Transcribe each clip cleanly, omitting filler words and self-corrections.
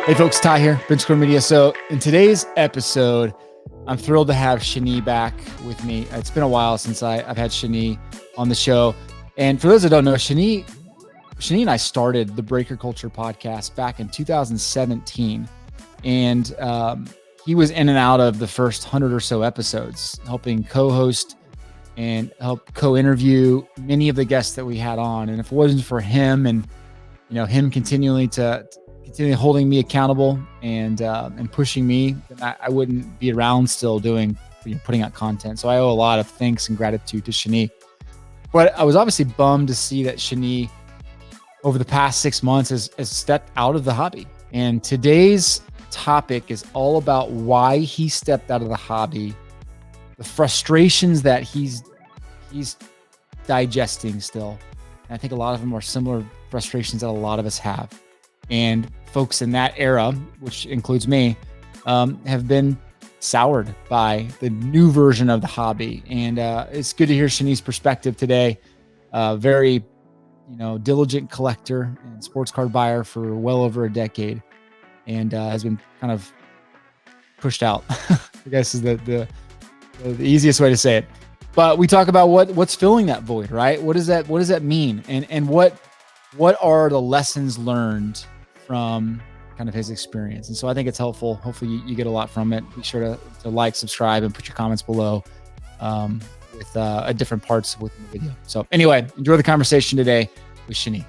Hey folks, Ty here, BreakerCulture Media. So in today's episode, I'm thrilled to have Shani back with me. It's been a while since I've had Shani on the show. And for those that don't know, Shani and I started the BreakerCulture podcast back in 2017. And he was in and out of the first 100 or so episodes, helping co-host and help co-interview many of the guests that we had on. And if it wasn't for him and him continually holding me accountable and pushing me, I wouldn't be around still putting out content. So I owe a lot of thanks and gratitude to Shani. But I was obviously bummed to see that Shani over the past 6 months has stepped out of the hobby. And today's topic is all about why he stepped out of the hobby, the frustrations that he's digesting still. And I think a lot of them are similar frustrations that a lot of us have. And folks in that era, which includes me, have been soured by the new version of the hobby. And it's good to hear Shani's perspective today. Very, diligent collector and sports card buyer for well over a decade, and has been kind of pushed out. I guess is the easiest way to say it. But we talk about what's filling that void, right? What does that mean? And what are the lessons learned from kind of his experience? And so I think it's helpful. Hopefully you get a lot from it. Be sure to like, subscribe, and put your comments below with different parts within the video. So anyway, enjoy the conversation today with Shani.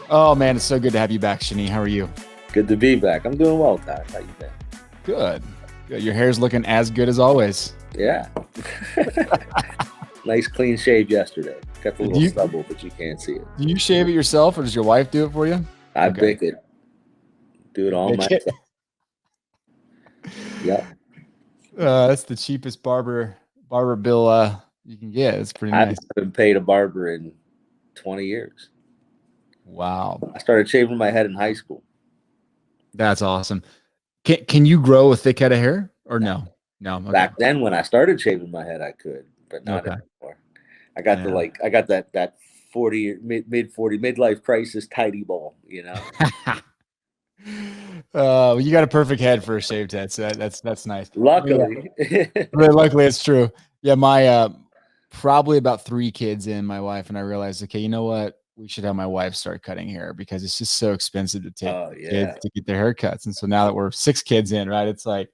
Oh man, it's so good to have you back, Shani. How are you? Good to be back. I'm doing well, Ty. How you been? Good. Your hair's looking as good as always. Yeah. Nice clean shave yesterday. Got the little stubble, but you can't see it. Do you shave it yourself, or does your wife do it for you? I bake it. Do it all myself. Yeah. That's the cheapest barber bill you can get. It's pretty nice. I haven't paid a barber in 20 years. Wow. I started shaving my head in high school. That's awesome. Can you grow a thick head of hair or no? No. Okay. Back then when I started shaving my head, I could, but not anymore. I got that 40 midlife crisis tidy ball, you got a perfect head for a shaved head, so that's nice. Luckily. Luckily it's true. Yeah, my probably about 3 kids in, my wife and I realized, okay, you know what? We should have my wife start cutting hair because it's just so expensive to take kids to get their haircuts. And so now that we're 6 kids in, right, it's like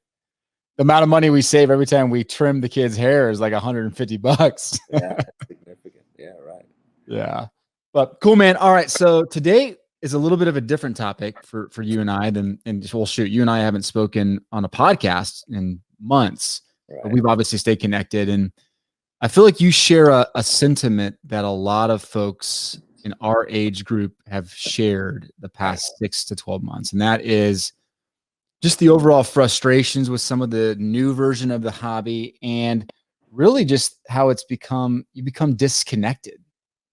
the amount of money we save every time we trim the kids' hair is like $150. Yeah, that's significant. Yeah, right. Yeah. But cool, man. All right. So today is a little bit of a different topic for you and I you and I haven't spoken on a podcast in months, but we've obviously stayed connected. And I feel like you share a sentiment that a lot of folks in our age group have shared the past 6 to 12 months. And that is just the overall frustrations with some of the new version of the hobby, and really just how you become disconnected.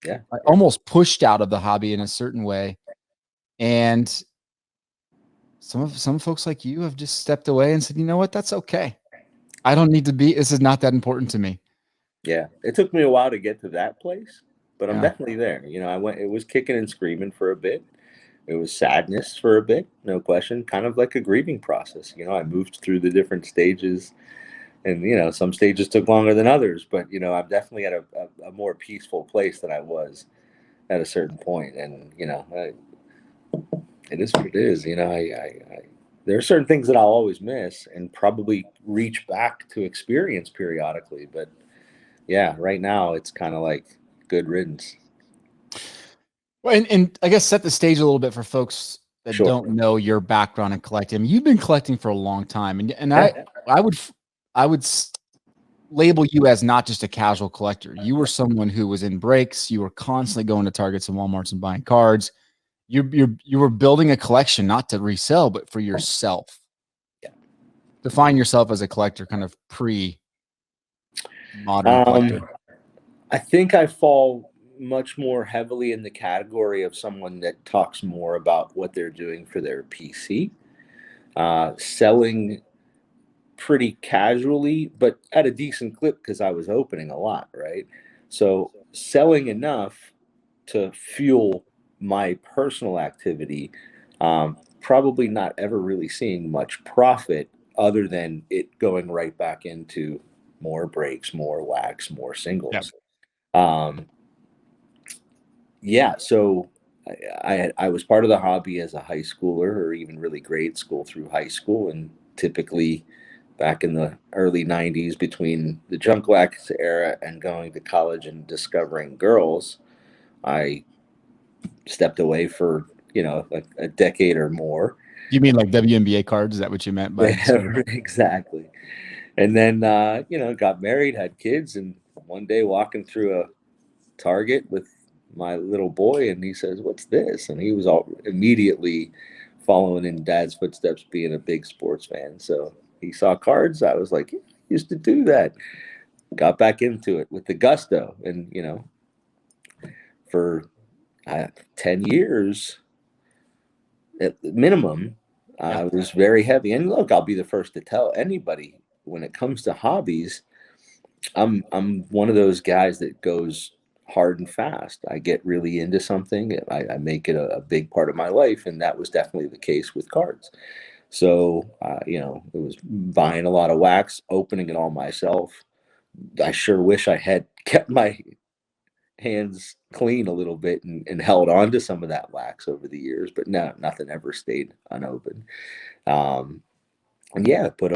Yeah. Like almost pushed out of the hobby in a certain way. And some folks like you have just stepped away and said, you know what, that's okay. I don't need to this is not that important to me. Yeah. It took me a while to get to that place, but I'm definitely there. It was kicking and screaming for a bit. It was sadness for a bit, no question, kind of like a grieving process. I moved through the different stages, and, some stages took longer than others, but, I'm definitely at a more peaceful place than I was at a certain point. And, it is what it is. There are certain things that I'll always miss and probably reach back to experience periodically. But yeah, right now it's kind of like good riddance. Well, and I guess set the stage a little bit for folks that don't know your background in collecting. I mean, you've been collecting for a long time, and I would label you as not just a casual collector. You were someone who was in breaks. You were constantly going to Targets and Walmarts and buying cards. You were building a collection not to resell, but for yourself. Yeah. Define yourself as a collector, kind of pre-modern collector. I think I fall much more heavily in the category of someone that talks more about what they're doing for their PC. Selling pretty casually, but at a decent clip because I was opening a lot, right? So selling enough to fuel my personal activity, probably not ever really seeing much profit other than it going right back into more breaks, more wax, more Yep. singles. Um, yeah, so I was part of the hobby as a high schooler or even really grade school through high school, and typically back in the early 90s between the junk wax era and going to college and discovering girls, I stepped away for, a decade or more. You mean like WNBA cards? Is that what you meant by discovery? Exactly. And then, got married, had kids, and one day walking through a Target with my little boy, and he says, "What's this?" And he was all immediately following in Dad's footsteps, being a big sports fan. So he saw cards. I was like, "Yeah, I used to do that." Got back into it with the gusto, and for 10 years at minimum, Yeah. I was very heavy. And look, I'll be the first to tell anybody when it comes to hobbies, I'm one of those guys that goes hard and fast. I get really into something. I make it a big part of my life, and that was definitely the case with cards. So, it was buying a lot of wax, opening it all myself. I sure wish I had kept my hands clean a little bit and held on to some of that wax over the years, but no, nothing ever stayed unopened. Um, and yeah, put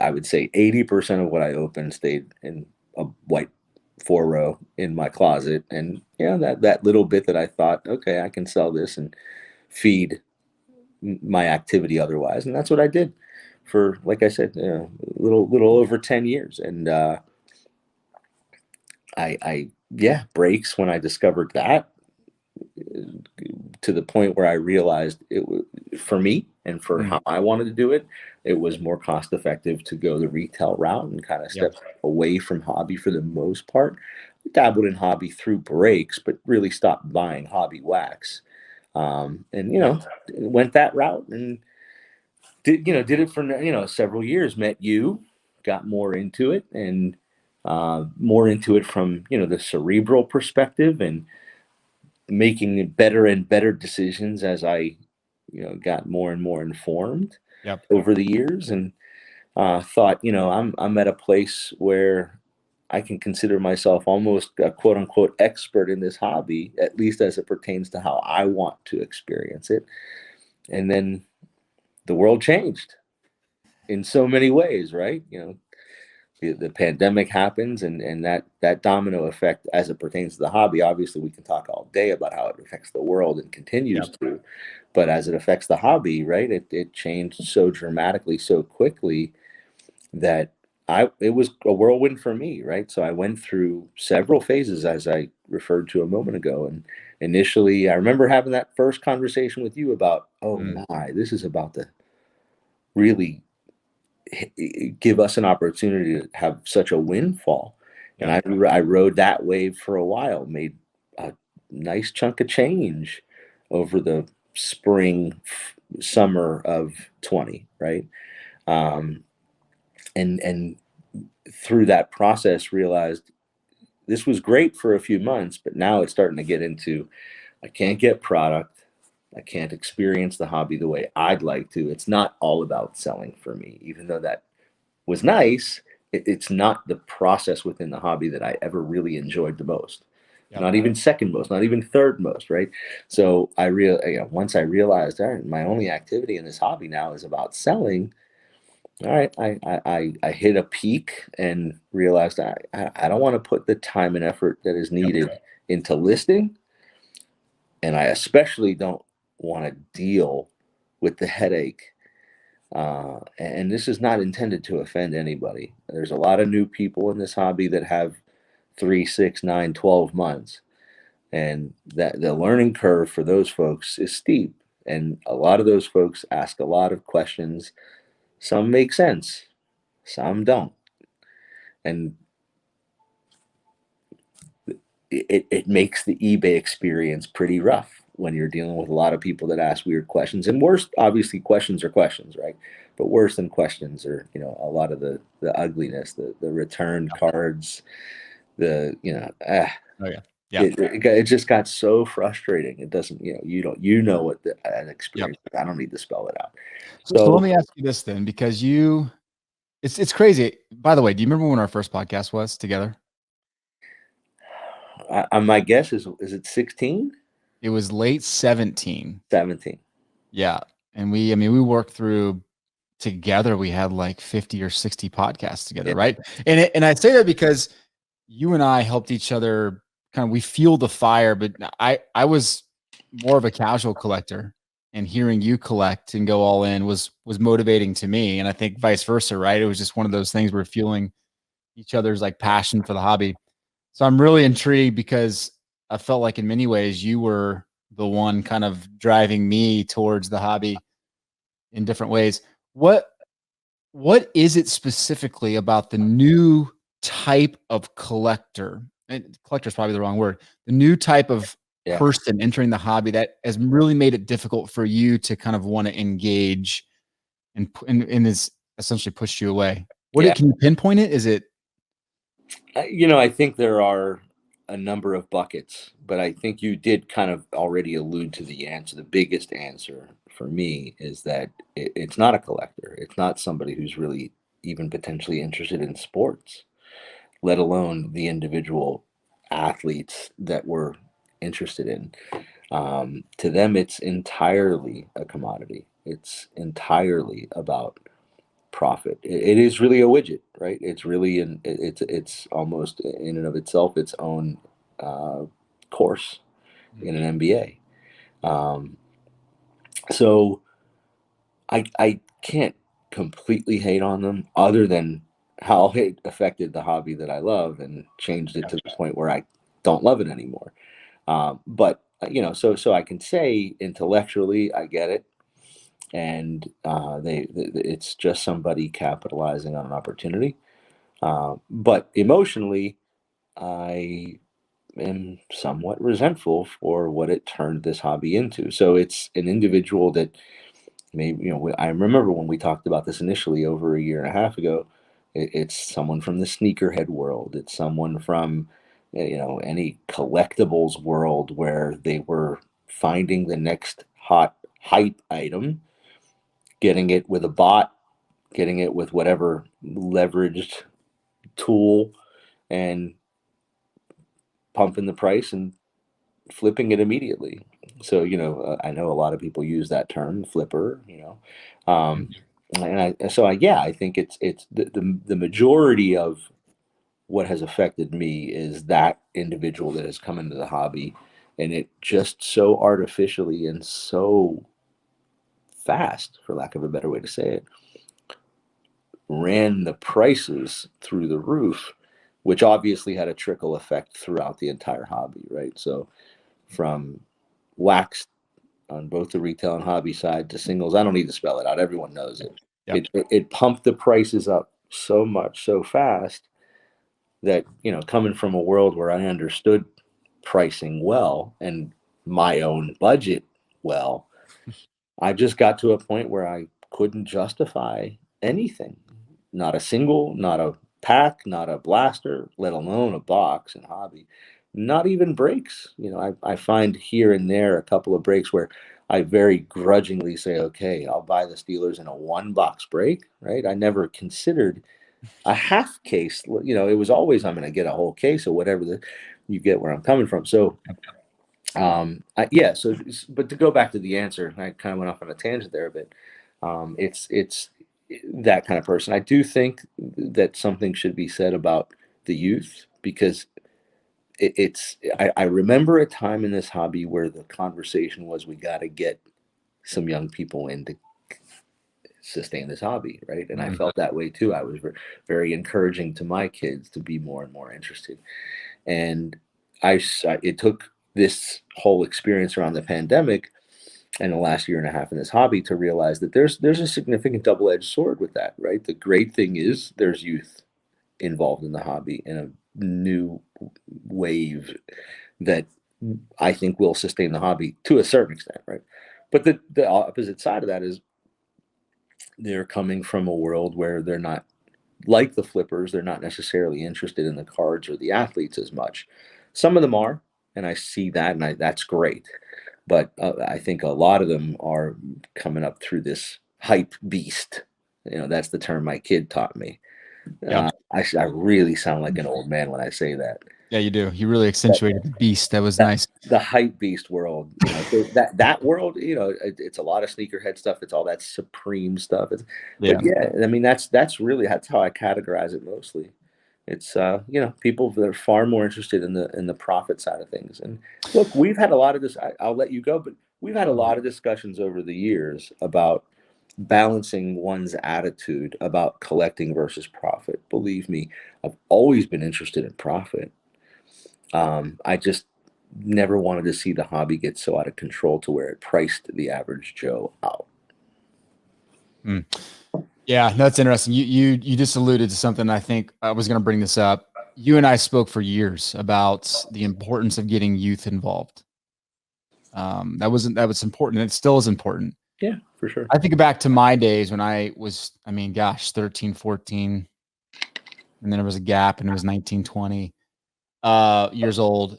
I would say 80% of what I opened stayed in a white 4 row in my closet. And that little bit that I thought, okay, I can sell this and feed my activity otherwise. And that's what I did for, like I said, little over 10 years. And yeah, breaks when I discovered that, to the point where I realized it was for me and for Mm. how I wanted to do it. It was more cost effective to go the retail route and kind of Yep. step away from hobby for the most part. Dabbled in hobby through breaks, but really stopped buying hobby wax. And Yep. went that route and did it for several years. Met you, got more into it, and more into it from the cerebral perspective, and making better and better decisions as I, got more and more informed Yep. over the years, and thought, I'm at a place where I can consider myself almost a quote unquote expert in this hobby, at least as it pertains to how I want to experience it. And then the world changed in so many ways, right? The pandemic happens, and that domino effect as it pertains to the hobby. Obviously, we can talk all day about how it affects the world and continues Yep. to, but as it affects the hobby, right, it changed so dramatically, so quickly, that it was a whirlwind for me, right? So I went through several phases, as I referred to a moment ago. And initially, I remember having that first conversation with you about, oh Mm. my, this is about to really give us an opportunity to have such a windfall. And Yep. I rode that wave for a while, made a nice chunk of change over the spring, summer of 20, right? Um, and through that process, realized this was great for a few months, but now it's starting to get into, I can't get product. I can't experience the hobby the way I'd like to. It's not all about selling for me, even though that was nice. It's not the process within the hobby that I ever really enjoyed the most. Yep. Not even second most, not even third most, right? So once I realized, all right, my only activity in this hobby now is about selling. All right, I hit a peak and realized I don't want to put the time and effort that is Yep. needed into listing, and I especially don't want to deal with the headache. And this is not intended to offend anybody. There's a lot of new people in this hobby that have 3, 6, 9, 12 months, and that the learning curve for those folks is steep. And a lot of those folks ask a lot of questions. Some make sense, some don't. And it makes the eBay experience pretty rough when you're dealing with a lot of people that ask weird questions. And worse, obviously, questions are questions, right? But worse than questions are, a lot of the ugliness, the returned cards, the Oh yeah. Yeah. it just got so frustrating. It doesn't, you know what an Yep. experience. I don't need to spell it out. So let So me ask you this then, because it's crazy. By the way, do you remember when our first podcast was together? my guess is it 16? It was late 17. 17. Yeah. And we worked through together. We had like 50 or 60 podcasts together, Yeah. right? And I say that because you and I helped each other we fueled the fire, but I was more of a casual collector, and hearing you collect and go all in was motivating to me. And I think vice versa, right? It was just one of those things where fueling each other's like passion for the hobby. So I'm really intrigued because I felt like in many ways you were the one kind of driving me towards the hobby in different ways. What what is it specifically about the new type of collector? And collector is probably the wrong word. The new type of Yeah. person entering the hobby that has really made it difficult for you to kind of want to engage and is essentially pushed you away. Yeah. Can you pinpoint it? Is it I think there are a number of buckets, but I think you did kind of already allude to the answer. The biggest answer for me is that it's not a collector. It's not somebody who's really even potentially interested in sports, let alone the individual athletes that we're interested in. To them, it's entirely a commodity. It's entirely about profit. It is really a widget, right? It's really it's almost in and of itself its own uh, course in an MBA. Um, so I can't completely hate on them, other than how it affected the hobby that I love and changed it to the point where I don't love it anymore. But so I can say intellectually I get it, and it's just somebody capitalizing on an opportunity. But emotionally, I am somewhat resentful for what it turned this hobby into. So it's an individual that maybe, I remember when we talked about this initially over a year and a half ago. It's someone from the sneakerhead world. It's someone from, any collectibles world where they were finding the next hot hype item, getting it with a bot, getting it with whatever leveraged tool, and pumping the price and flipping it immediately. So, I know a lot of people use that term, flipper. I think it's the majority of what has affected me is that individual that has come into the hobby, and it just so artificially and so fast, for lack of a better way to say it, ran the prices through the roof, which obviously had a trickle effect throughout the entire hobby, right? So from wax on both the retail and hobby side to singles, I don't need to spell it out. Everyone knows it. Yep. It pumped the prices up so much, so fast that, coming from a world where I understood pricing well and my own budget well, I just got to a point where I couldn't justify anything. Not a single, not a pack, not a blaster, let alone a box and hobby. Not even breaks. I find here and there a couple of breaks where I very grudgingly say, okay, I'll buy the Steelers in a one box break, right? I never considered a half case. It was always I'm going to get a whole case or whatever you get where I'm coming from. So yeah. So, but to go back to the answer, I kind of went off on a tangent there a bit. It's that kind of person. I do think that something should be said about the youth, because I remember a time in this hobby where the conversation was, we got to get some young people in to sustain this hobby, right? And I felt that way too. I was very encouraging to my kids to be more and more interested. And it took this whole experience around the pandemic and the last year and a half in this hobby to realize that there's a significant double-edged sword with that, right? The great thing is there's youth involved in the hobby in a new wave that I think will sustain the hobby to a certain extent, right? But the opposite side of that is they're coming from a world where they're not like the flippers. They're not necessarily interested in the cards or the athletes as much. Some of them are, and I see that, and that's great. But I think a lot of them are coming up through this hype beast. That's the term my kid taught me. Yeah. I really sound like an old man when I say that. Yeah, you do. You really accentuated the beast. That was nice. The hype beast world, so that world, it's a lot of sneakerhead stuff. It's all that Supreme stuff. But yeah, I mean, that's how I categorize it mostly. It's people that are far more interested in the profit side of things. And look, we've had a lot of this. I'll let you go, but we've had a lot of discussions over the years about balancing one's attitude about collecting versus profit. Believe me, I've always been interested in profit. I just never wanted to see the hobby get so out of control to where it priced the average Joe out. Yeah, that's interesting. You just alluded to something. I think I was going to bring this up. You and I spoke for years about the importance of getting youth involved. That was important. It still is important. Yeah, for sure. I think back to my days when I was, 13, 14, and then there was a gap and it was 19, 20 years old,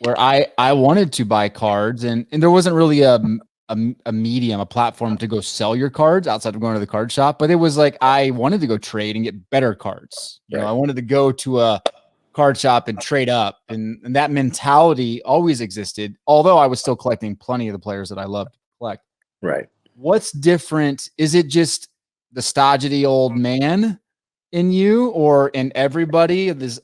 where I wanted to buy cards, and there wasn't really a medium, a platform to go sell your cards outside of going to the card shop. But it was like I wanted to go trade and get better cards. I wanted to go to a card shop and trade up, and that mentality always existed. Although I was still collecting plenty of the players that I loved to collect. Right. What's different? Is it just the stodgy old man in you, or in everybody, this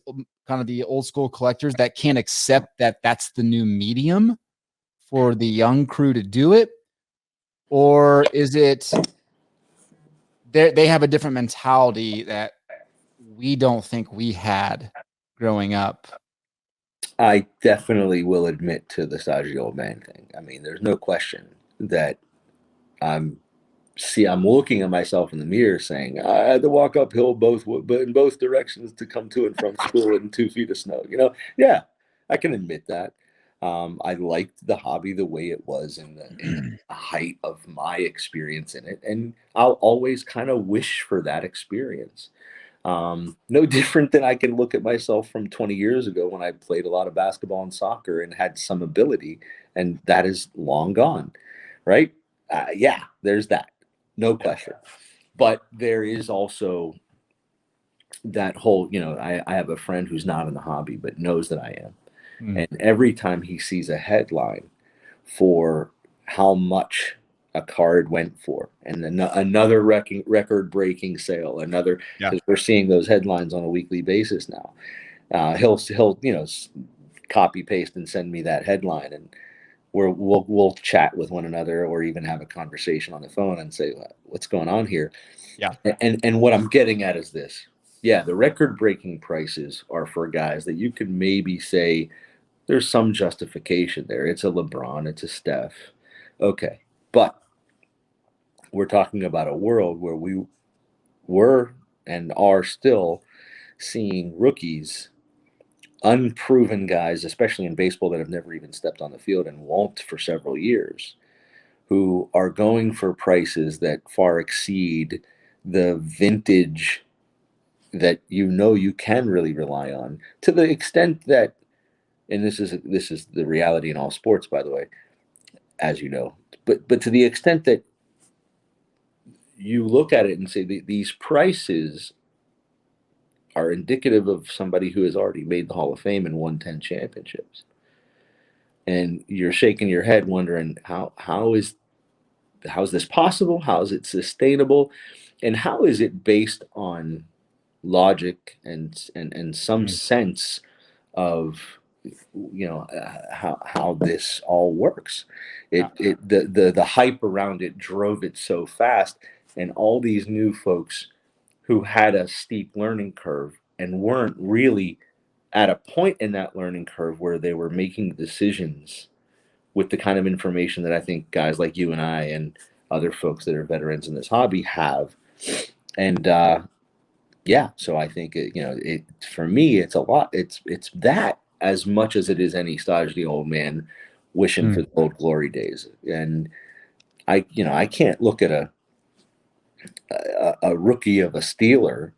kind of the old school collectors that can't accept that that's the new medium for the young crew to do it? Or is it they have a different mentality that we don't think we had growing up? I definitely will admit to the stodgy old man thing. I mean, there's no question that I'm looking at myself in the mirror saying, I had to walk uphill but in both directions to come to and from school in 2 feet of snow. Yeah, I can admit that. I liked the hobby the way it was in the height of my experience in it. And I'll always kind of wish for that experience. No different than I can look at myself from 20 years ago when I played a lot of basketball and soccer and had some ability, and that is long gone, right? Yeah, there's that. No question. But there is also that whole, I have a friend who's not in the hobby but knows that I am. And every time he sees a headline for how much a card went for, and then another record-breaking sale, because we're seeing those headlines on a weekly basis now. He'll copy paste and send me that headline, and we'll chat with one another, or even have a conversation on the phone and say, what's going on here? Yeah. And what I'm getting at is this. Yeah, the record-breaking prices are for guys that you could maybe say there's some justification there. It's a LeBron, it's a Steph. Okay. But we're talking about a world where we were and are still seeing rookies, unproven guys, especially in baseball, that have never even stepped on the field and won't for several years, who are going for prices that far exceed the vintage that you can really rely on, to the extent that, and this is the reality in all sports, by the way, as you know, but to the extent that you look at it and say these prices are indicative of somebody who has already made the Hall of Fame and won 10 championships. And you're shaking your head wondering how is this possible? How is it sustainable? And how is it based on logic and some sense of how this all works? The hype around it drove it so fast, and all these new folks who had a steep learning curve and weren't really at a point in that learning curve where they were making decisions with the kind of information that I think guys like you and I and other folks that are veterans in this hobby have. And so I think for me, it's a lot. It's that as much as it is any stodgy old man wishing for the old glory days. And I can't look at a rookie of a Steeler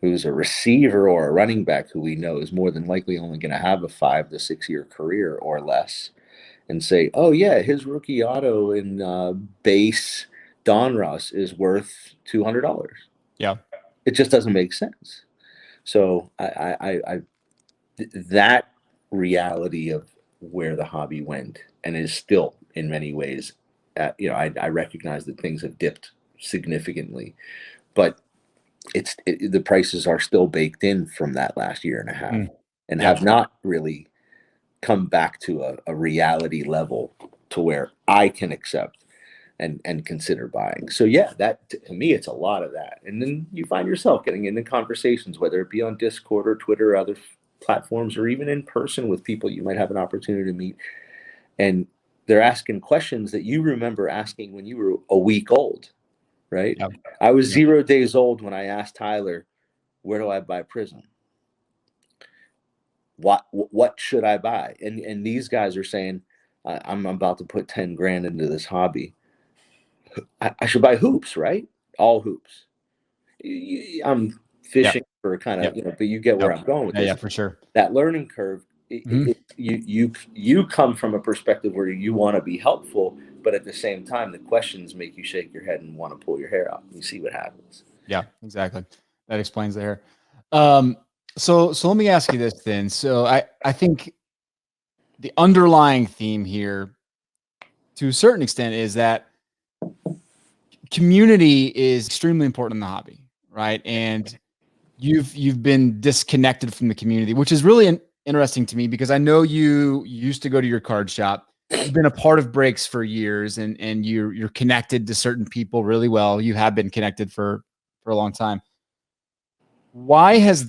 who's a receiver or a running back who we know is more than likely only going to have a 5 to 6 year career or less, and say, oh yeah, his rookie auto in base Donruss is worth $200. Yeah. It just doesn't make sense. So that reality of where the hobby went and is still in many ways, I recognize that things have dipped significantly, but the prices are still baked in from that last year and a half, and have not really come back to a reality level to where I can accept and consider buying. So yeah, that to me, it's a lot of that. And then you find yourself getting into conversations, whether it be on Discord or Twitter or other platforms, or even in person with people you might have an opportunity to meet. And they're asking questions that you remember asking when you were a week old, right? Yeah. I was 0 days old when I asked Tyler, where do I buy Prism? What should I buy? And these guys are saying, I'm about to put 10 grand into this hobby. I should buy hoops, right? All hoops. I'm fishing for kind of, but you get where I'm going with this. Yeah, for sure. That learning curve, you come from a perspective where you want to be helpful, but at the same time, the questions make you shake your head and want to pull your hair out. You see what happens. Yeah, exactly. That explains the hair. So let me ask you this then. So I think the underlying theme here, to a certain extent, is that community is extremely important in the hobby, right? And you've been disconnected from the community, which is really interesting to me, because I know you used to go to your card shop. You've been a part of breaks for years, and you're connected to certain people really well. You have been connected for a long time. Why have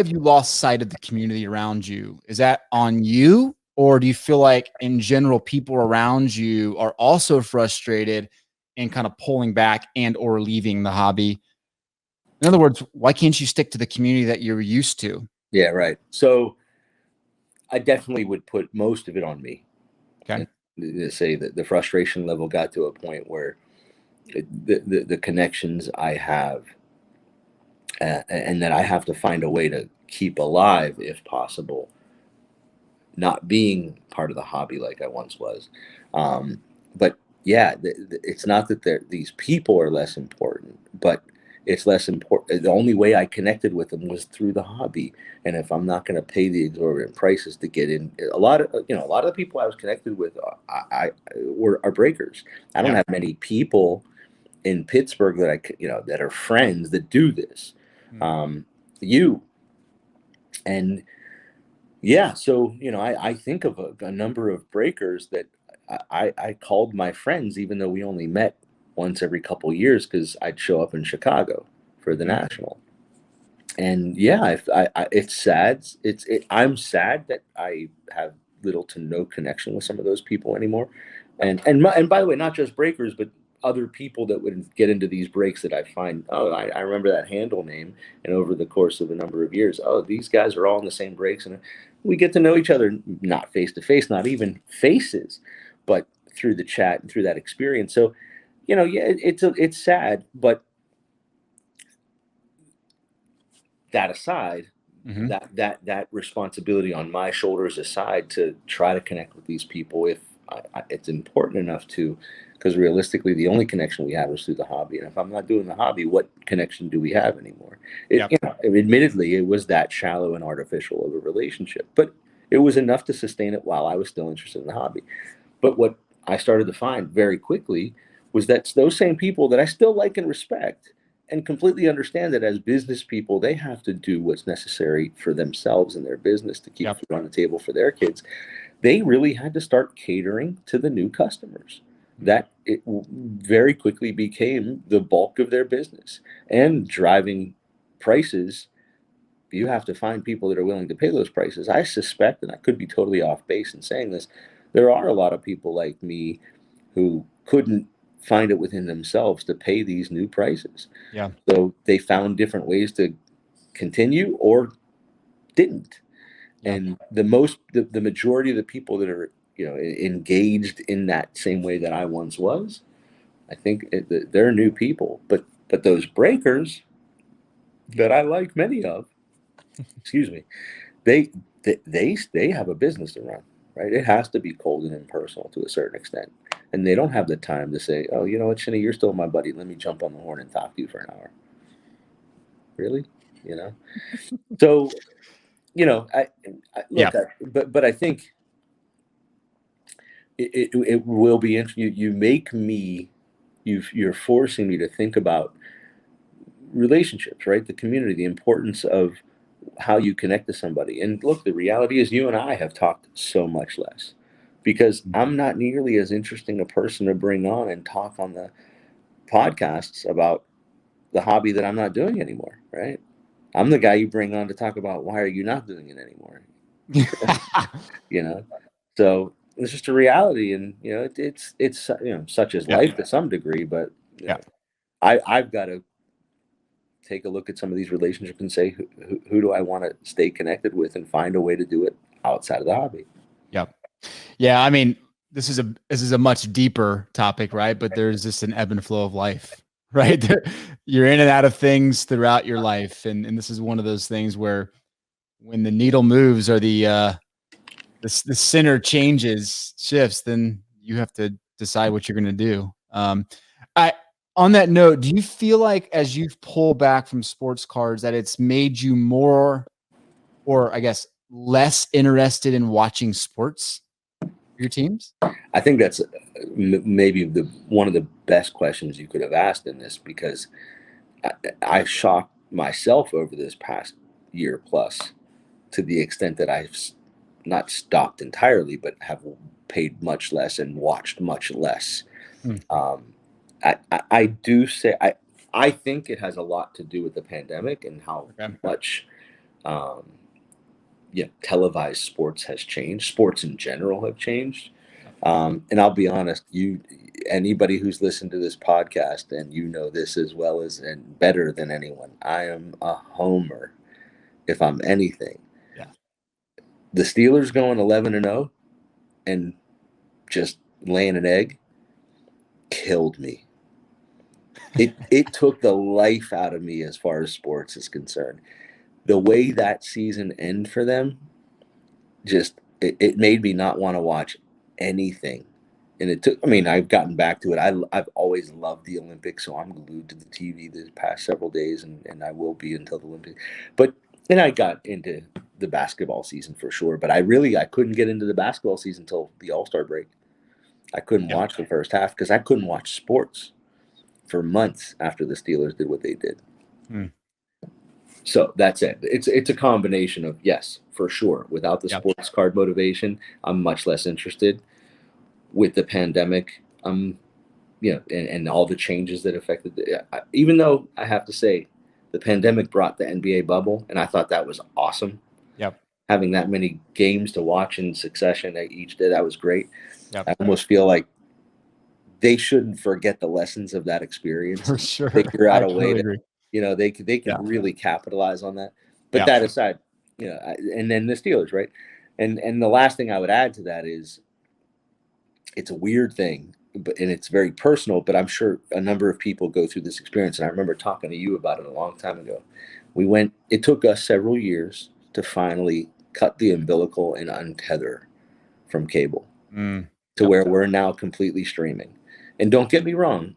you lost sight of the community around you? Is that on you, or do you feel like in general people around you are also frustrated and kind of pulling back and or leaving the hobby? In other words, why can't you stick to the community that you're used to? Yeah, right. So I definitely would put most of it on me. Okay. To say that the frustration level got to a point where the connections I have, and that I have to find a way to keep alive if possible, not being part of the hobby like I once was. But yeah, it's not that these people are less important, but it's less important. The only way I connected with them was through the hobby. And if I'm not going to pay the exorbitant prices to get in, a lot of the people I was connected with, are breakers. I don't have many people in Pittsburgh that are friends that do this. You and yeah, so I think of a number of breakers that I called my friends, even though we only met once every couple years, because I'd show up in Chicago for the national. And yeah, it's sad. I'm sad that I have little to no connection with some of those people anymore. And by the way, not just breakers, but other people that would get into these breaks that I find, I remember that handle name, and over the course of a number of years, these guys are all in the same breaks, and we get to know each other, not face to face, not even faces, but through the chat and through that experience. So, yeah, it's sad, but that aside, that responsibility on my shoulders aside, to try to connect with these people if it's important enough to, because realistically the only connection we have is through the hobby, and if I'm not doing the hobby, what connection do we have anymore? Admittedly, it was that shallow and artificial of a relationship, but it was enough to sustain it while I was still interested in the hobby. But what I started to find very quickly was that those same people that I still like and respect, and completely understand that as business people, they have to do what's necessary for themselves and their business to keep food on the table for their kids. They really had to start catering to the new customers. That it very quickly became the bulk of their business, and driving prices. You have to find people that are willing to pay those prices. I suspect, and I could be totally off base in saying this, there are a lot of people like me who couldn't find it within themselves to pay these new prices. Yeah. So they found different ways to continue or didn't. Yeah. And the majority of the people that are, engaged in that same way that I once was, I think they're new people. But those breakers that I like many of, excuse me, they they have a business to run, right? It has to be cold and impersonal to a certain extent, and they don't have the time to say, "Oh, you know what, Shani, you're still my buddy. Let me jump on the horn and talk to you for an hour." Really, you know. So I Yeah. look, but I think it will be interesting. You make me, you're forcing me to think about relationships, right? The community, the importance of how you connect to somebody. And look, the reality is you and I have talked so much less because Mm. I'm not nearly as interesting a person to bring on and talk on the podcasts about the hobby that I'm not doing anymore, right? I'm the guy you bring on to talk about why are you not doing it anymore, you know? So it's just a reality, and it's such as Yeah. life to some degree, but you Yeah. know, I've got to take a look at some of these relationships and say who do I want to stay connected with and find a way to do it outside of the hobby. Yeah. Yeah. I mean, this is a much deeper topic, right? But there's just an ebb and flow of life, right? You're in and out of things throughout your life. And this is one of those things where when the needle moves or the center shifts, then you have to decide what you're going to do. I On that note, do you feel like as you've pulled back from sports cards that it's made you more, or I guess less interested in watching sports for your teams? I think that's maybe the one of the best questions you could have asked in this, because I, I shocked myself over this past year plus to the extent that not stopped entirely, but have paid much less and watched much less. Hmm. Um, I do say I think it has a lot to do with the pandemic and how Okay. much um, televised sports has changed. Sports in general have changed. Yeah. And I'll be honest, anybody who's listened to this podcast, and you know this as well as and better than anyone, I am a homer if I'm anything. Yeah. The Steelers going 11-0 and just laying an egg killed me. It took the life out of me as far as sports is concerned. The way that season ended for them, just it made me not want to watch anything. And it took, I mean, I've gotten back to it. I've always loved the Olympics, so I'm glued to the TV the past several days, and I will be until the Olympics. But then I got into the basketball season for sure. But I couldn't get into the basketball season until the All-Star break. I couldn't Yeah. watch the first half because I couldn't watch sports for months after the Steelers did what they did. Hmm. So that's it. It's a combination of, yes, for sure. Without the Yeah. sports card motivation, I'm much less interested. With the pandemic, and all the changes that affected even though I have to say, the pandemic brought the NBA bubble, and I thought that was awesome. Yep. Having that many games to watch in succession each day, that was great. Yep. I almost feel like they shouldn't forget the lessons of that experience For and sure. figure out I a way totally to, agree. they could Yeah. really capitalize on that. But Yeah. that aside, and then the Steelers, right? And the last thing I would add to that is, it's a weird thing, and it's very personal. But I'm sure a number of people go through this experience, and I remember talking to you about it a long time ago. It took us several years to finally cut the umbilical and untether from cable Mm. to Yep. where we're now completely streaming. And don't get me wrong,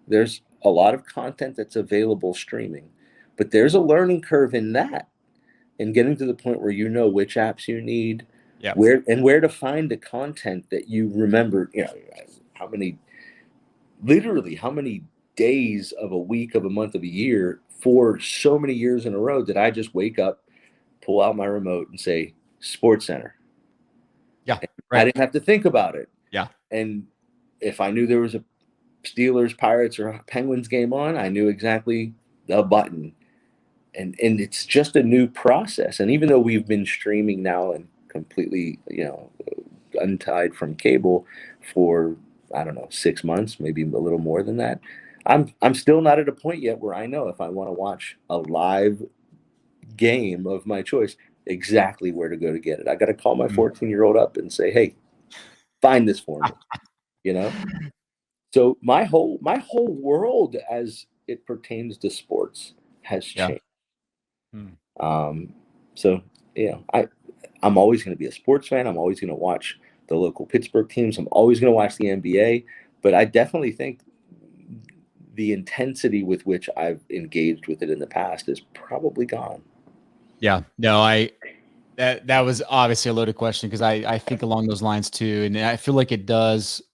there's a lot of content that's available streaming, but there's a learning curve in that, and getting to the point where you know which apps you need, Yep. where to find the content that you remember. How many, literally, how many days of a week, of a month, of a year, for so many years in a row did I just wake up, pull out my remote, and say Sports Center? Yeah. I Right. didn't have to think about it. Yeah. And if I knew there was a Steelers, Pirates, or Penguins game on, I knew exactly the button. And it's just a new process. And even though we've been streaming now and completely, untied from cable for, I don't know, 6 months, maybe a little more than that, I'm still not at a point yet where I know if I want to watch a live game of my choice, exactly where to go to get it. I got to call my 14-year-old up and say, "Hey, find this for me." You know. So my whole world as it pertains to sports has Yeah. changed. Um, so I'm always going to be a sports fan. I'm always going to watch the local Pittsburgh teams. I'm always going to watch the NBA. But I definitely think the intensity with which I've engaged with it in the past is probably gone. Yeah. No, that was obviously a loaded question because I think along those lines too. And I feel like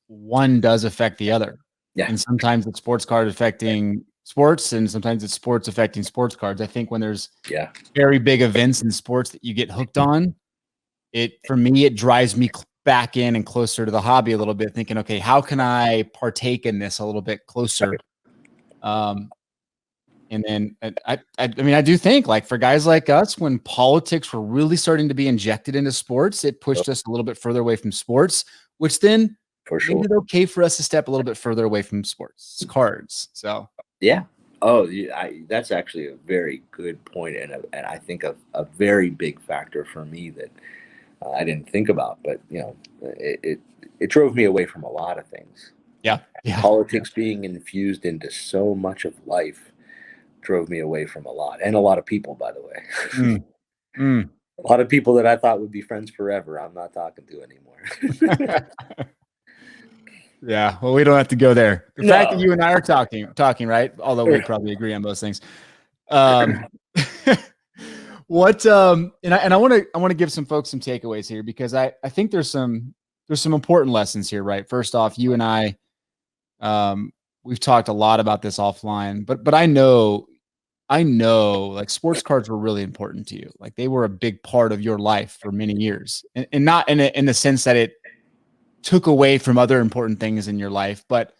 one does affect the other. Yeah. And sometimes it's sports card affecting sports, and sometimes it's sports affecting sports cards. I think when there's Yeah. very big events in sports that you get hooked on, for me, it drives me back in and closer to the hobby a little bit, thinking, okay, how can I partake in this a little bit closer? And then I mean, I do think like for guys like us, when politics were really starting to be injected into sports, it pushed us a little bit further away from sports, which then For made sure. it okay for us to step a little bit further away from sports cards. So Yeah. Oh, that's actually a very good point, and I think a very big factor for me that I didn't think about, but it drove me away from a lot of things. yeah, Politics being infused into so much of life drove me away from a lot, and a lot of people, by the way. Mm, mm. A lot of people that I thought would be friends forever, I'm not talking to anymore. Yeah. Well, we don't have to go there. The fact that No. you and I are talking, right? Although we probably agree on most things. Um, and I want to give some folks some takeaways here because I think there's some important lessons here, right? First off, you and we've talked a lot about this offline, but I know like sports cards were really important to you. Like they were a big part of your life for many years, and not in the sense that it took away from other important things in your life, but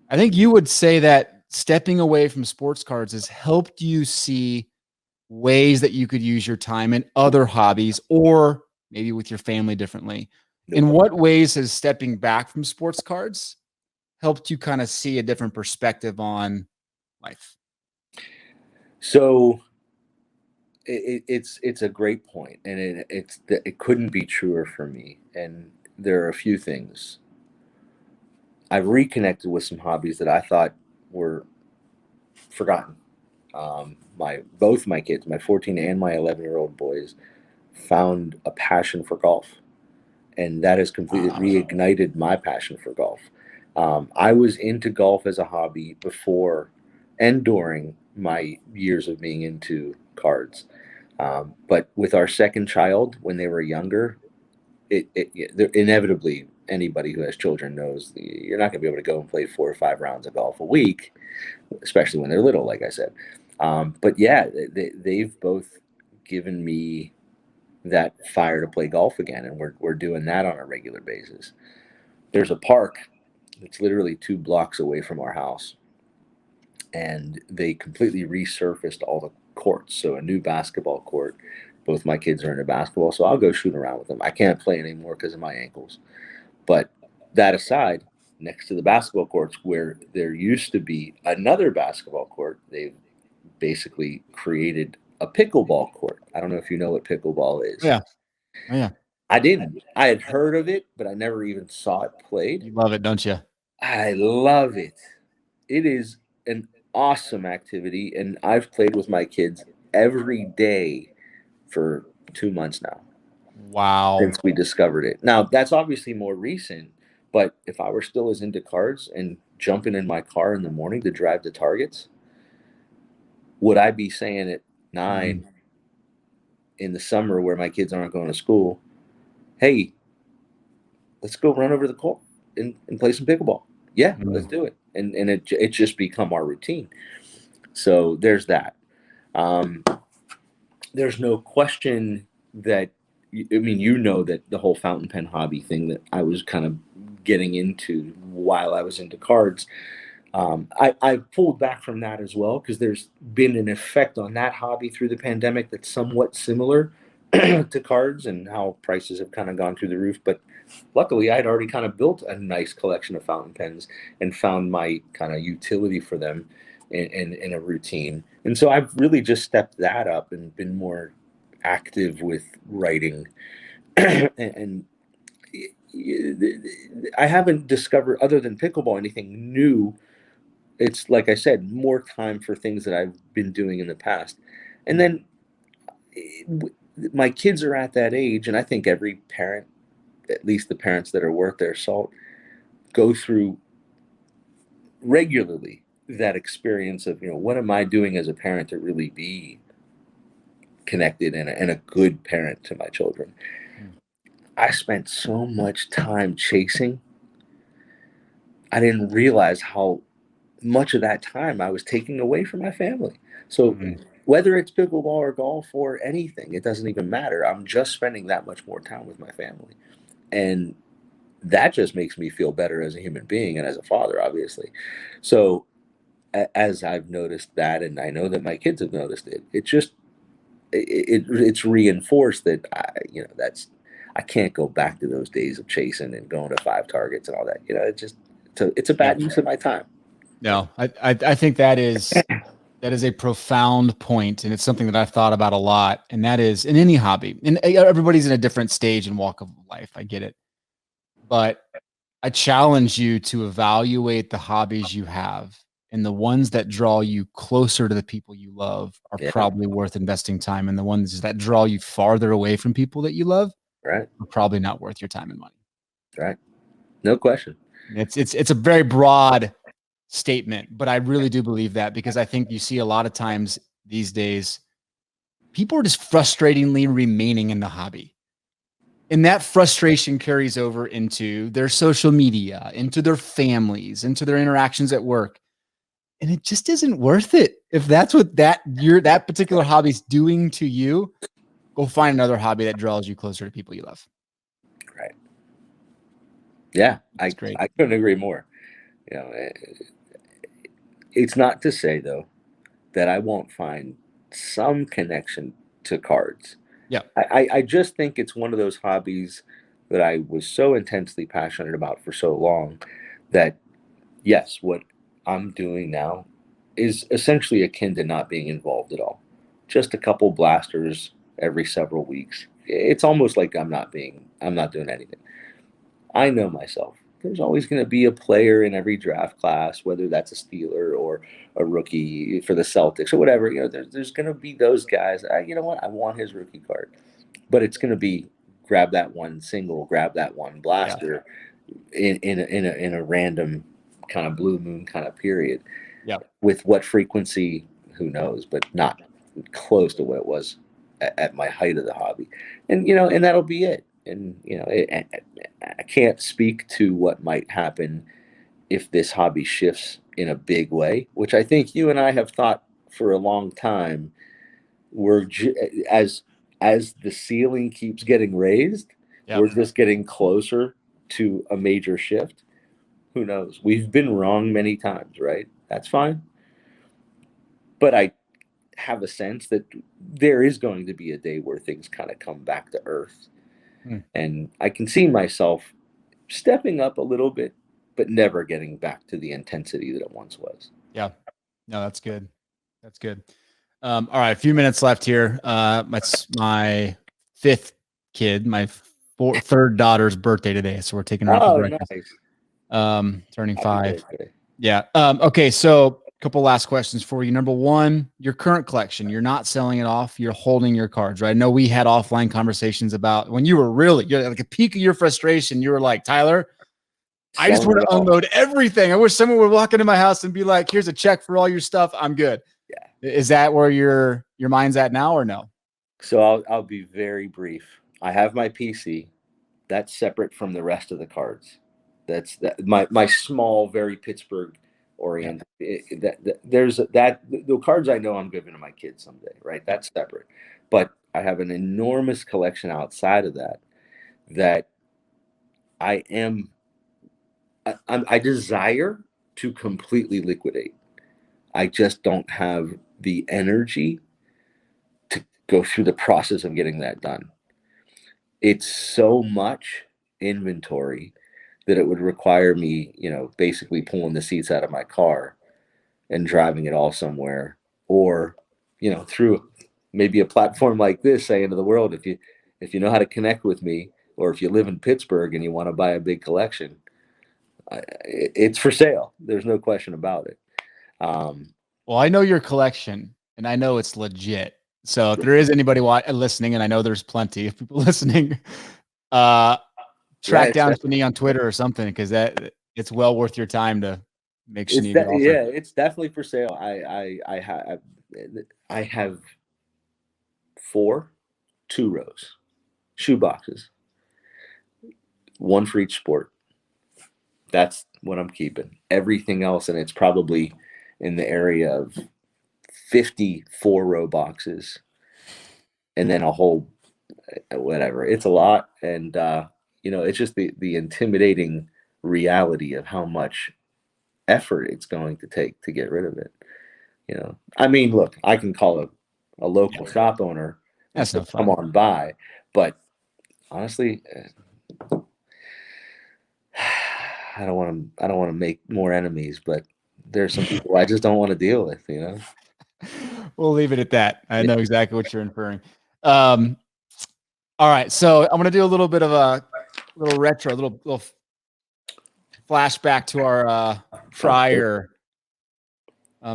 I think you would say that stepping away from sports cards has helped you see ways that you could use your time in other hobbies or maybe with your family differently. No In problem. what ways has stepping back from sports cards helped you kind of see a different perspective on life? So it's a great point, and it couldn't be truer for me. And there are a few things. I've reconnected with some hobbies that I thought were forgotten. Both my kids, my 14 and my 11-year-old boys, found a passion for golf, and that has completely reignited my passion for golf. I was into golf as a hobby before and during my years of being into cards. But with our second child, when they were younger, inevitably anybody who has children knows you're not going to be able to go and play 4 or 5 rounds of golf a week, especially when they're little, like I said. But yeah, they've both given me that fire to play golf again, and we're doing that on a regular basis. There's a park that's literally 2 blocks away from our house, and they completely resurfaced all the courts. So a new basketball court. Both my kids are into basketball, so I'll go shoot around with them. I can't play anymore because of my ankles. But that aside, next to the basketball courts, where there used to be another basketball court, they've basically created a pickleball court. I don't know if you know what pickleball is. Yeah. Oh, yeah. I didn't. I had heard of it, but I never even saw it played. You love it, don't you? I love it. It is an awesome activity, and I've played with my kids every day for 2 months now Wow. since we discovered it. Now, that's obviously more recent, but if I were still as into cards and jumping in my car in the morning to drive to Targets, would I be saying at 9 in the summer where my kids aren't going to school, hey, let's go run over the court and play some pickleball? Yeah, let's do it. And it's just become our routine. So there's that. Um, there's no question that, I mean, that the whole fountain pen hobby thing that I was kind of getting into while I was into cards, I pulled back from that as well because there's been an effect on that hobby through the pandemic that's somewhat similar to cards and how prices have kind of gone through the roof. But luckily, I'd already kind of built a nice collection of fountain pens and found my kind of utility for them in a routine. And so I've really just stepped that up and been more active with writing, and I haven't discovered, other than pickleball, anything new. It's like I said, more time for things that I've been doing in the past. And then my kids are at that age, and I think every parent, at least the parents that are worth their salt, go through regularly that experience of, what am I doing as a parent to really be connected and a good parent to my children. I spent so much time chasing. I didn't realize how much of that time I was taking away from my family. So whether it's pickleball or golf or anything, it doesn't even matter. I'm just spending that much more time with my family. And that just makes me feel better as a human being and as a father, obviously. So as I've noticed that, and I know that my kids have noticed it, it's reinforced that I can't go back to those days of chasing and going to 5 targets and all that. It's a bad use of my time. No, I think that is a profound point, and it's something that I've thought about a lot. And that is in any hobby, and everybody's in a different stage and walk of life. I get it, but I challenge you to evaluate the hobbies you have, and the ones that draw you closer to the people you love are probably worth investing time, and the ones that draw you farther away from people that you love, right, are probably not worth your time and money. Right, no question. It's a very broad statement, but I really do believe that, because I think you see a lot of times these days, people are just frustratingly remaining in the hobby. And that frustration carries over into their social media, into their families, into their interactions at work. And it just isn't worth it. If that's what that particular hobby's doing to you, go find another hobby that draws you closer to people you love. Right. Yeah, That's great. I couldn't agree more. It's not to say, though, that I won't find some connection to cards. Yeah. I just think it's one of those hobbies that I was so intensely passionate about for so long that, yes, what I'm doing now is essentially akin to not being involved at all. Just a couple blasters every several weeks. It's almost like I'm not doing anything. I know myself. There's always going to be a player in every draft class, whether that's a Steeler or a rookie for the Celtics or whatever. There's going to be those guys. You know what? I want his rookie card, but it's going to be grab that one single, grab that one blaster in a random kind of blue moon kind of period. Yeah. With what frequency, who knows, but not close to what it was at my height of the hobby. And that'll be it. And I can't speak to what might happen if this hobby shifts in a big way, which I think you and I have thought for a long time. As the ceiling keeps getting raised, we're just getting closer to a major shift. Who knows? We've been wrong many times, right? That's fine. But I have a sense that there is going to be a day where things kind of come back to earth. And I can see myself stepping up a little bit, but never getting back to the intensity that it once was. Yeah. No, that's good. That's good. All right. A few minutes left here. It's my fifth kid, my third daughter's birthday today. So we're taking her out for breakfast. Nice. Turning 5. Yeah. Okay. So a couple last questions for you. Number one, your current collection, you're not selling it off. You're holding your cards, right? I know we had offline conversations about when you're like a peak of your frustration. You were like, Tyler, I just want to unload everything. I wish someone would walk into my house and be like, here's a check for all your stuff. I'm good. Yeah. Is that where your mind's at now or no? So I'll be very brief. I have my PC. That's separate from the rest of the cards. That's my small, very Pittsburgh oriented. Yeah. There's the cards I know I'm giving to my kids someday, right? That's separate. But I have an enormous collection outside of that I desire to completely liquidate. I just don't have the energy to go through the process of getting that done. It's so much inventory that it would require me, basically pulling the seats out of my car and driving it all somewhere, or, through maybe a platform like this saying to the world, if you know how to connect with me, or if you live in Pittsburgh and you want to buy a big collection, it's for sale. There's no question about it. Well, I know your collection, and I know it's legit. So if there is anybody listening, and I know there's plenty of people listening, track down Shani on Twitter or something, because it's well worth your time to make Shani the offer. Yeah, it's definitely for sale. I have 2 rows, shoe boxes, one for each sport. That's what I'm keeping. Everything else, and it's probably in the area of 50 4-row boxes, and then a whole whatever. It's a lot, and it's just the intimidating reality of how much effort it's going to take to get rid of it. I mean, look, I can call a local shop owner and say, come on by, but honestly, I don't want to make more enemies, but there's some people I just don't want to deal with, We'll leave it at that. I know exactly what you're inferring. All right, so I'm going to do a little bit of a little retro, little flashback to our prior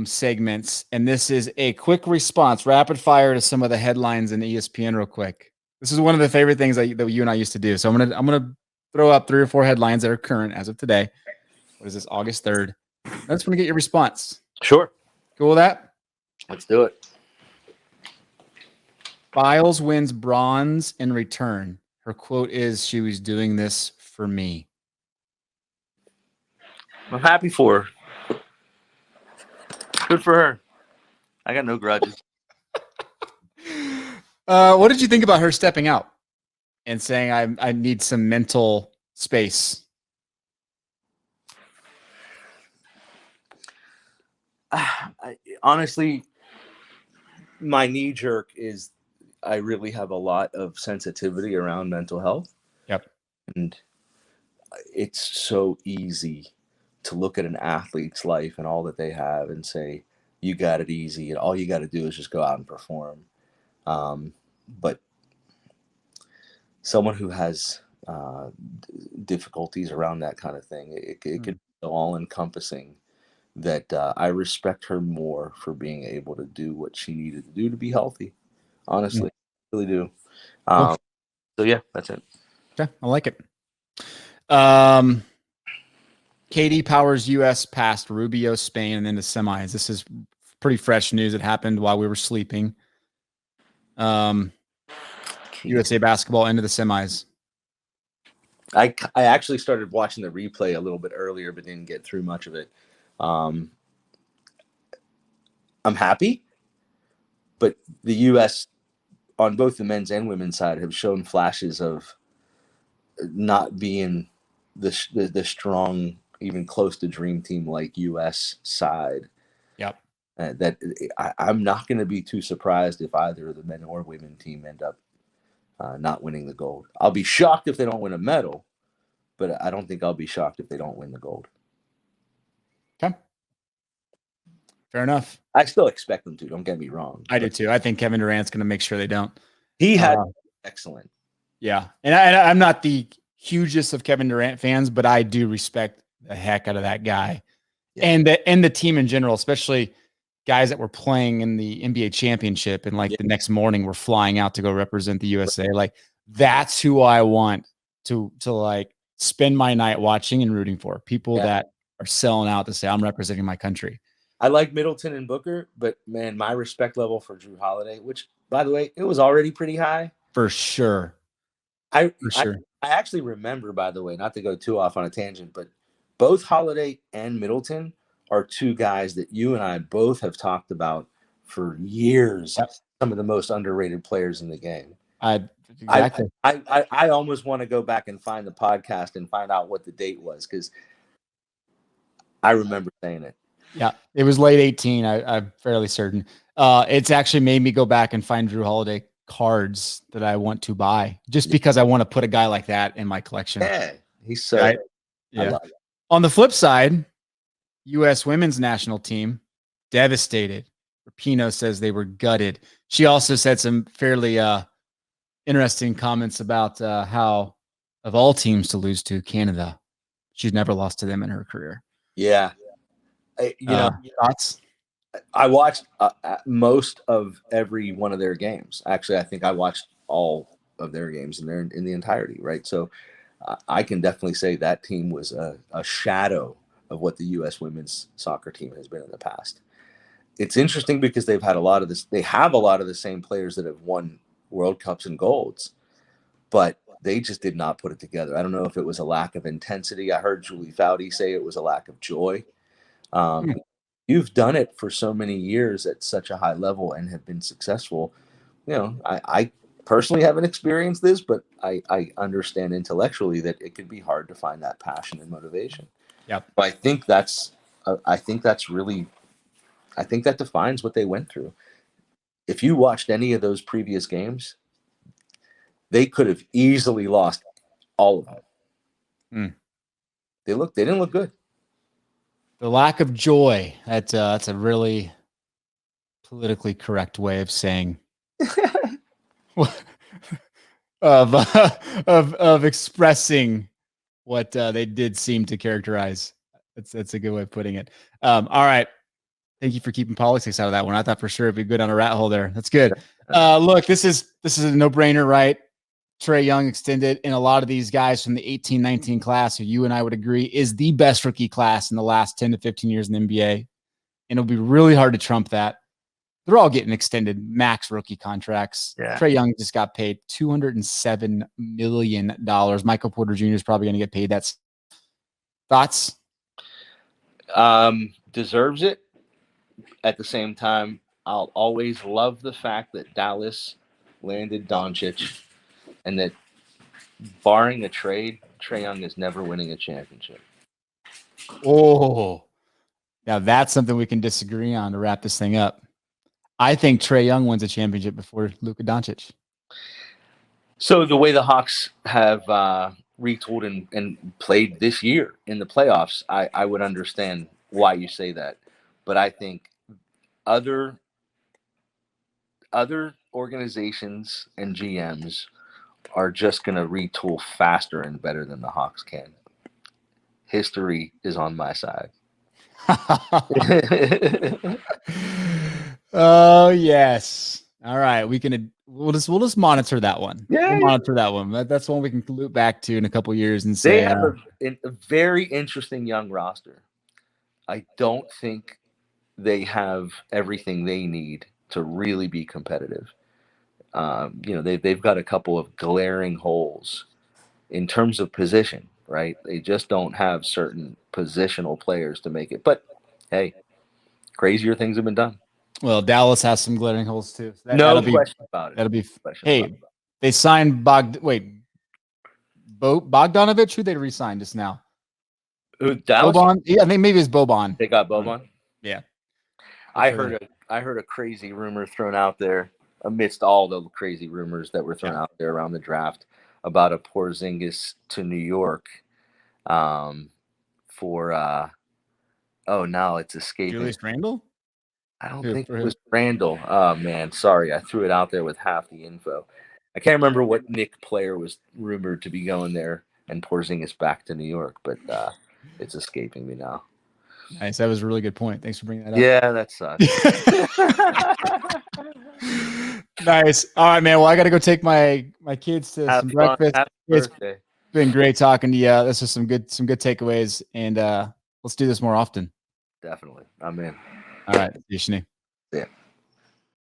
segments, and this is a quick response, rapid fire to some of the headlines in ESPN real quick. This is one of the favorite things that you and I used to do. So I'm gonna throw up 3 or 4 headlines that are current as of today. What is this, August 3rd? I just want to get your response. Sure. Cool with that? Let's do it. Biles wins bronze in return. Her quote is, "She was doing this for me." I'm happy for her. Good for her. I got no grudges. What did you think about her stepping out and saying, I need some mental space? Honestly, my knee jerk is I really have a lot of sensitivity around mental health. Yep. And it's so easy to look at an athlete's life and all that they have and say, you got it easy, and all you got to do is just go out and perform. But someone who has difficulties around that kind of thing, it could be all encompassing. That I respect her more for being able to do what she needed to do to be healthy. Honestly, I really do. So yeah, that's it. Okay, I like it. KD Powers US passed Rubio, Spain, and into semis. This is pretty fresh news. It happened while we were sleeping. USA basketball into the semis. I actually started watching the replay a little bit earlier, but didn't get through much of it. I'm happy, but the U.S. on both the men's and women's side have shown flashes of not being the strong, even close to dream team like U.S. side. Yep. That I'm not going to be too surprised if either the men or women team end up not winning the gold. I'll be shocked if they don't win a medal, but I don't think I'll be shocked if they don't win the gold. Okay. Fair enough. I still expect them to. Don't get me wrong. I do too. I think Kevin Durant's going to make sure they don't. He had excellent. Yeah, and I'm not the hugest of Kevin Durant fans, but I do respect the heck out of that guy, and the team in general, especially guys that were playing in the NBA championship and the next morning were flying out to go represent the USA. Like, that's who I want to spend my night watching and rooting for. People that are selling out to say, I'm representing my country. I like Middleton and Booker, but man, my respect level for Drew Holiday, which by the way, it was already pretty high. For sure. I actually remember, by the way, not to go too off on a tangent, but both Holiday and Middleton are 2 guys that you and I both have talked about for years. Yep. Some of the most underrated players in the game. Exactly. I almost want to go back and find the podcast and find out what the date was, because I remember saying it. Yeah, it was late 18. I'm fairly certain. It's actually made me go back and find Drew Holiday cards that I want to buy, just because I want to put a guy like that in my collection. Yeah, he's so right? Yeah. I love it. On the flip side, U.S. women's national team devastated Rapino says they were gutted. She also said some fairly interesting comments about how, of all teams to lose to, Canada. She's never lost to them in her career. Yeah. Thoughts? I watched most of every one of their games. Actually, I think I watched all of their games in the entirety, right? So I can definitely say that team was a shadow of what the U.S. women's soccer team has been in the past. It's interesting because they've had a lot of this. They have a lot of the same players that have won World Cups and golds, but they just did not put it together. I don't know if it was a lack of intensity. I heard Julie Foudy say it was a lack of joy. You've done it for so many years at such a high level and have been successful. I personally haven't experienced this, but I understand intellectually that it can be hard to find that passion and motivation. Yep. But I think that defines what they went through. If you watched any of those previous games, they could have easily lost all of them. They didn't look good. The lack of joy. That's a really politically correct way of saying of expressing what they did seem to characterize. That's a good way of putting it. All right. Thank you for keeping politics out of that one. I thought for sure it'd be good on a rat hole there. That's good. Look, this is a no-brainer, right? Trae Young extended, and a lot of these guys from the 18-19 class, who you and I would agree is the best rookie class in the last 10 to 15 years in the NBA. And it'll be really hard to trump that. They're all getting extended max rookie contracts. Yeah. Trae Young just got paid $207 million. Michael Porter Jr. is probably going to get paid that. Thoughts? Deserves it. At the same time, I'll always love the fact that Dallas landed Doncic and that, barring a trade, Trae Young is never winning a championship. Oh, now that's something we can disagree on to wrap this thing up. I think Trae Young wins a championship before Luka Doncic. So the way the Hawks have retooled and played this year in the playoffs, I would understand why you say that. But I think other organizations and GMs are just going to retool faster and better than the Hawks can. History is on my side. Oh yes. All right, we'll just monitor that one. Yeah, we'll monitor that one. That's one we can loop back to in a couple of years and say they have a very interesting young roster. I don't think they have everything they need to really be competitive. They've got a couple of glaring holes in terms of position, right? They just don't have certain positional players to make it. But hey, crazier things have been done. Well, Dallas has some glaring holes too. So no question about it. That'll be. Hey, they signed Bogdanovich. Who they re-signed just now? Dallas? Boban? Yeah, I think maybe it's Boban. They got Boban. Yeah. I heard a crazy rumor thrown out there amidst all the crazy rumors that were thrown out there around the draft about a Porzingis to New York for now it's escaping. Julius Randle? I don't think it was Randall. Oh man, sorry, I threw it out there with half the info. I can't remember what Nick player was rumored to be going there and Porzingis back to New York, but it's escaping me now. Nice. That was a really good point. Thanks for bringing that up. Yeah, that sucks. Nice. All right, man. Well, I got to go take my kids to some breakfast. It's been great talking to you. This is some good takeaways, and let's do this more often. Definitely. I'm in. All right. See you, Shani. Yeah.